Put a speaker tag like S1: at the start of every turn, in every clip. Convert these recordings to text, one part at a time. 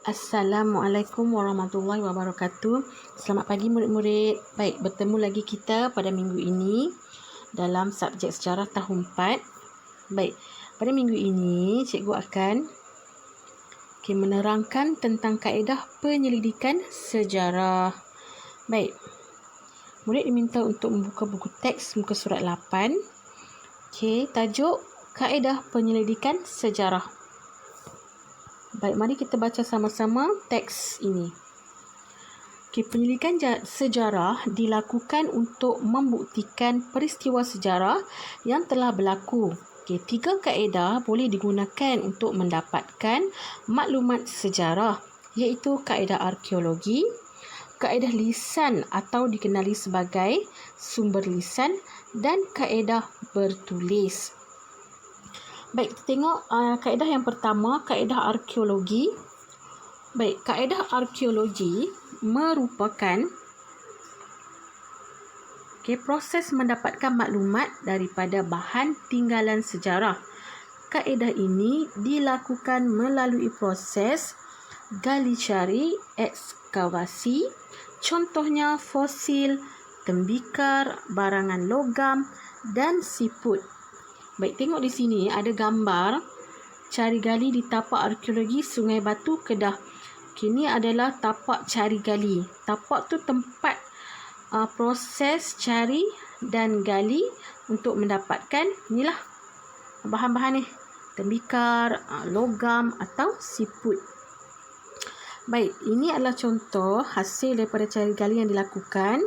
S1: Assalamualaikum warahmatullahi wabarakatuh. Selamat pagi murid-murid. Baik, bertemu lagi kita pada minggu ini dalam subjek sejarah tahun 4. Baik, pada minggu ini cikgu akan menerangkan tentang kaedah penyelidikan sejarah. Baik, murid diminta untuk membuka buku teks muka surat 8. Tajuk kaedah penyelidikan sejarah. Baik, mari kita baca sama-sama teks ini. Penyelidikan sejarah dilakukan untuk membuktikan peristiwa sejarah yang telah berlaku. 3 kaedah boleh digunakan untuk mendapatkan maklumat sejarah, iaitu kaedah arkeologi, kaedah lisan atau dikenali sebagai sumber lisan, dan kaedah bertulis. Baik, kita tengok kaedah yang pertama, kaedah arkeologi. Baik, kaedah arkeologi merupakan proses mendapatkan maklumat daripada bahan tinggalan sejarah. Kaedah ini dilakukan melalui proses gali cari, ekskavasi, contohnya fosil, tembikar, barangan logam dan siput. Baik, tengok di sini ada gambar cari gali di tapak arkeologi Sungai Batu, Kedah. Ini adalah tapak cari gali. Tapak tu tempat proses cari dan gali untuk mendapatkan inilah bahan-bahan ni, tembikar, logam atau siput. Baik, ini adalah contoh hasil daripada cari gali yang dilakukan.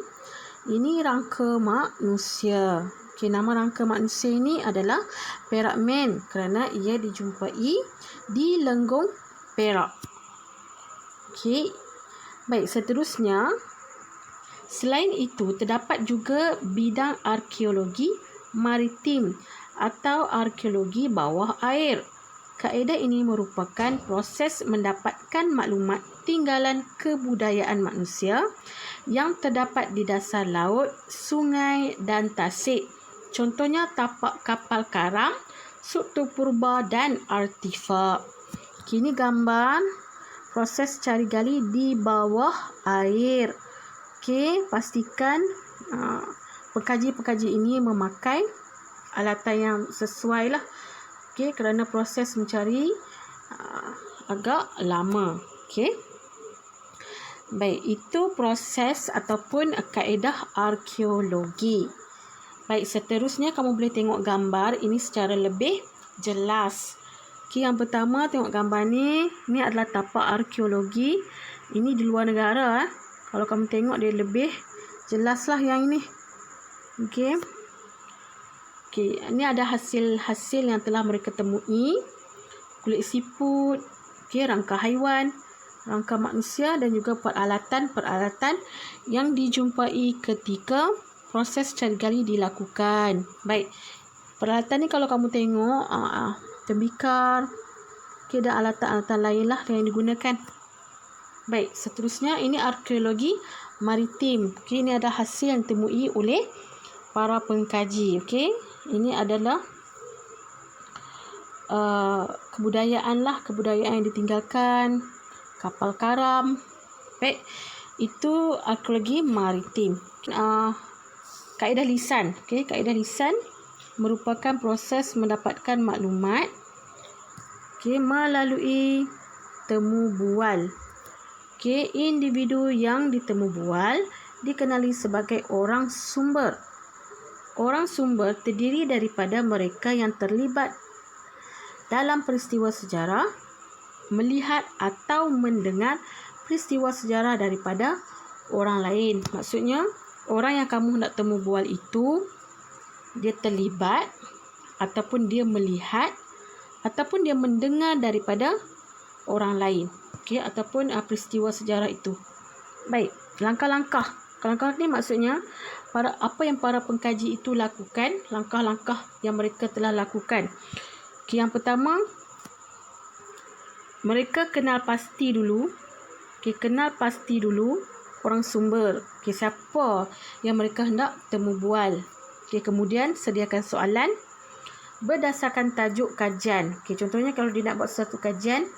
S1: Ini rangka manusia. Nama rangka manusia ini adalah Perak Man kerana ia dijumpai di Lenggong Perak. Baik, seterusnya, selain itu terdapat juga bidang arkeologi maritim atau arkeologi bawah air. Kaedah ini merupakan proses mendapatkan maklumat tinggalan kebudayaan manusia yang terdapat di dasar laut, sungai dan tasik. Contohnya tapak kapal karam, struktur purba dan artifak. Kini gambar proses cari gali di bawah air. Pastikan pekaji-pekaji ini memakai alatan yang sesuai lah. Kerana proses mencari agak lama. Baik, itu proses ataupun kaedah arkeologi. Baik, seterusnya kamu boleh tengok gambar ini secara lebih jelas. Yang pertama, tengok gambar ni. Ini adalah tapak arkeologi. Ini di luar negara. Kalau kamu tengok dia lebih jelas lah yang ini. Ini ada hasil-hasil yang telah mereka temui. Kulit siput, rangka haiwan, rangka manusia dan juga peralatan-peralatan yang dijumpai ketika proses cari gali dilakukan. Baik, peralatan ni kalau kamu tengok tembikar, dan alatan-alatan lain lah yang digunakan. Baik, seterusnya ini arkeologi maritim. Ini ada hasil yang ditemui oleh para pengkaji. Ini adalah kebudayaan yang ditinggalkan, kapal karam. Baik, itu arkeologi maritim. Kaedah lisan. Kaedah lisan merupakan proses mendapatkan maklumat melalui temu bual. Individu yang ditemu bual dikenali sebagai orang sumber. Orang sumber terdiri daripada mereka yang terlibat dalam peristiwa sejarah, melihat atau mendengar peristiwa sejarah daripada orang lain. Maksudnya, orang yang kamu nak temu bual itu, dia terlibat ataupun dia melihat ataupun dia mendengar daripada orang lain. Ataupun peristiwa sejarah itu. Baik, langkah-langkah. Langkah ni maksudnya apa yang para pengkaji itu lakukan, langkah-langkah yang mereka telah lakukan. Yang pertama, mereka kenal pasti dulu. Kenal pasti dulu orang sumber. Siapa yang mereka hendak temu bual. Kemudian sediakan soalan berdasarkan tajuk kajian. Contohnya kalau dia nak buat satu kajian,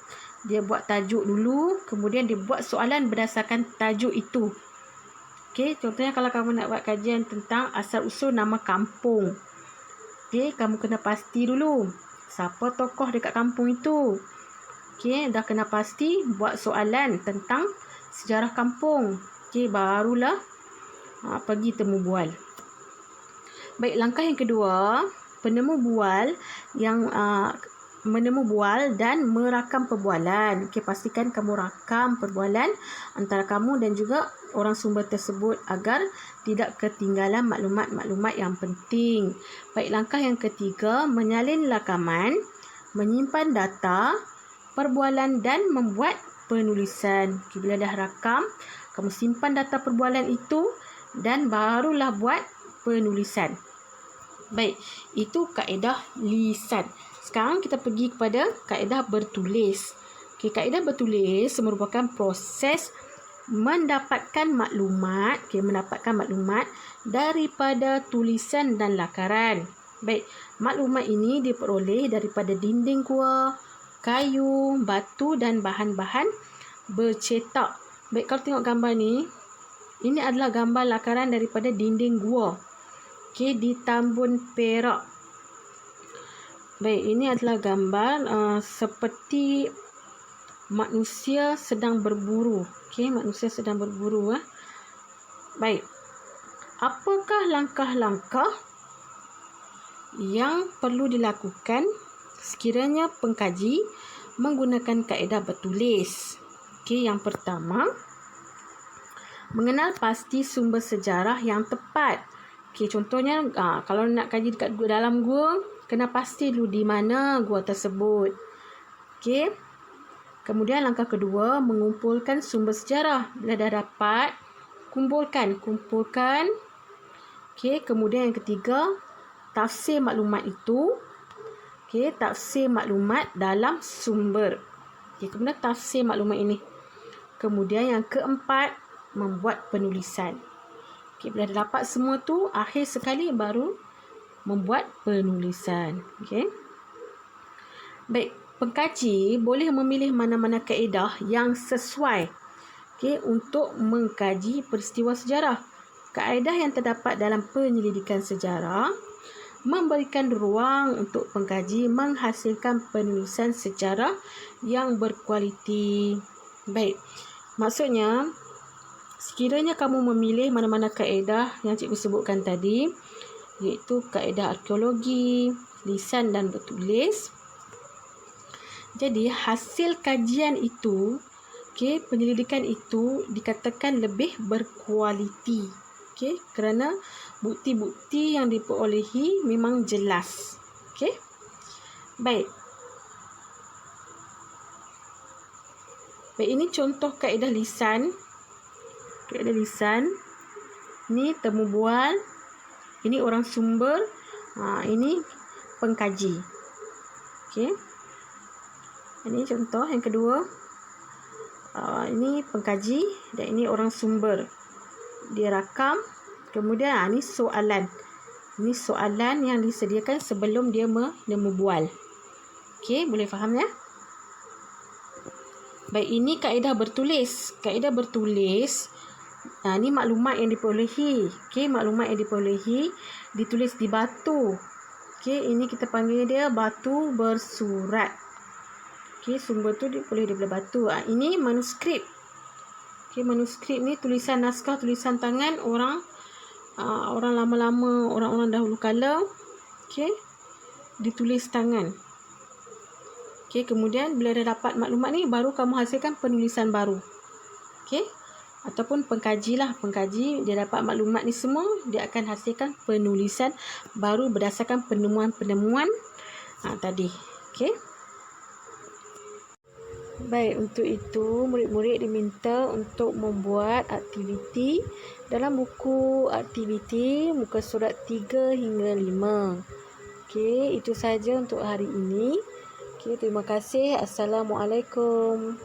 S1: dia buat tajuk dulu, kemudian dia buat soalan berdasarkan tajuk itu. Okey, contohnya kalau kamu nak buat kajian tentang asal-usul nama kampung. Okey, kamu kena pasti dulu siapa tokoh dekat kampung itu. Okey, dah kena pasti buat soalan tentang sejarah kampung. Okey, barulah pergi temu bual. Baik, langkah yang kedua, penemu bual yang menemu bual dan merakam perbualan. Okey, pastikan kamu rakam perbualan antara kamu dan juga orang sumber tersebut agar tidak ketinggalan maklumat-maklumat yang penting. Baik, langkah yang ketiga, menyalin rakaman, menyimpan data perbualan dan membuat penulisan. Okay, bila dah rakam, kamu simpan data perbualan itu dan barulah buat penulisan. Baik, itu kaedah lisan. Sekarang kita pergi kepada kaedah bertulis. Okay, kaedah bertulis merupakan proses mendapatkan maklumat, daripada tulisan dan lakaran. Baik, maklumat ini diperoleh daripada dinding gua, kayu, batu dan bahan-bahan bercetak. Baik, kalau tengok gambar ni, ini adalah gambar lakaran daripada dinding gua. Okey, di Tambun Perak. Baik, ini adalah gambar seperti manusia sedang berburu. Okey, manusia sedang berburu. Baik, apakah langkah-langkah yang perlu dilakukan sekiranya pengkaji menggunakan kaedah bertulis? Okey, yang pertama, mengenal pasti sumber sejarah yang tepat. Okey, contohnya kalau nak kaji dekat dalam gua, kena pasti dulu di mana gua tersebut. Okey. Kemudian langkah kedua, mengumpulkan sumber sejarah. Bila dah dapat, kumpulkan. Okey, kemudian yang ketiga, tafsir maklumat itu. Okey, tafsir maklumat dalam sumber. Okey, kemudian tafsir maklumat ini. Kemudian yang keempat, membuat penulisan. Okey, bila dah dapat semua tu, akhir sekali baru membuat penulisan. Okey. Baik, pengkaji boleh memilih mana-mana kaedah yang sesuai untuk mengkaji peristiwa sejarah. Kaedah yang terdapat dalam penyelidikan sejarah memberikan ruang untuk pengkaji menghasilkan penulisan sejarah yang berkualiti. Baik, maksudnya sekiranya kamu memilih mana-mana kaedah yang cikgu sebutkan tadi, iaitu kaedah arkeologi, lisan dan bertulis. Jadi hasil kajian itu, penyelidikan itu dikatakan lebih berkualiti. Kerana bukti-bukti yang diperolehi memang jelas. Baik. Baik, ini contoh kaedah lisan. Kaedah lisan. Ini temu bual. Ini orang sumber. Ini pengkaji. Okey. Ini contoh yang kedua. Ini pengkaji dan ini orang sumber. Dia rakam. Kemudian ini soalan. Ini soalan yang disediakan sebelum dia menemu bual. Okey, boleh faham ya? Baik, ini kaedah bertulis. Kaedah bertulis. Ini maklumat yang diperolehi. Maklumat yang diperolehi ditulis di batu. Ini kita panggil dia batu bersurat. Sumber tu diperoleh daripada batu. Ini manuskrip. Manuskrip ni tulisan naskah, tulisan tangan orang lama-lama, orang-orang dahulu kala. Ditulis tangan. Kemudian bila dah dapat maklumat ni, baru kamu hasilkan penulisan baru. Ataupun pengkaji, dia dapat maklumat ni semua, dia akan hasilkan penulisan baru berdasarkan penemuan-penemuan tadi. Baik, untuk itu murid-murid diminta untuk membuat aktiviti dalam buku aktiviti muka surat 3 hingga 5. Itu saja untuk hari ini. Terima kasih. Assalamualaikum.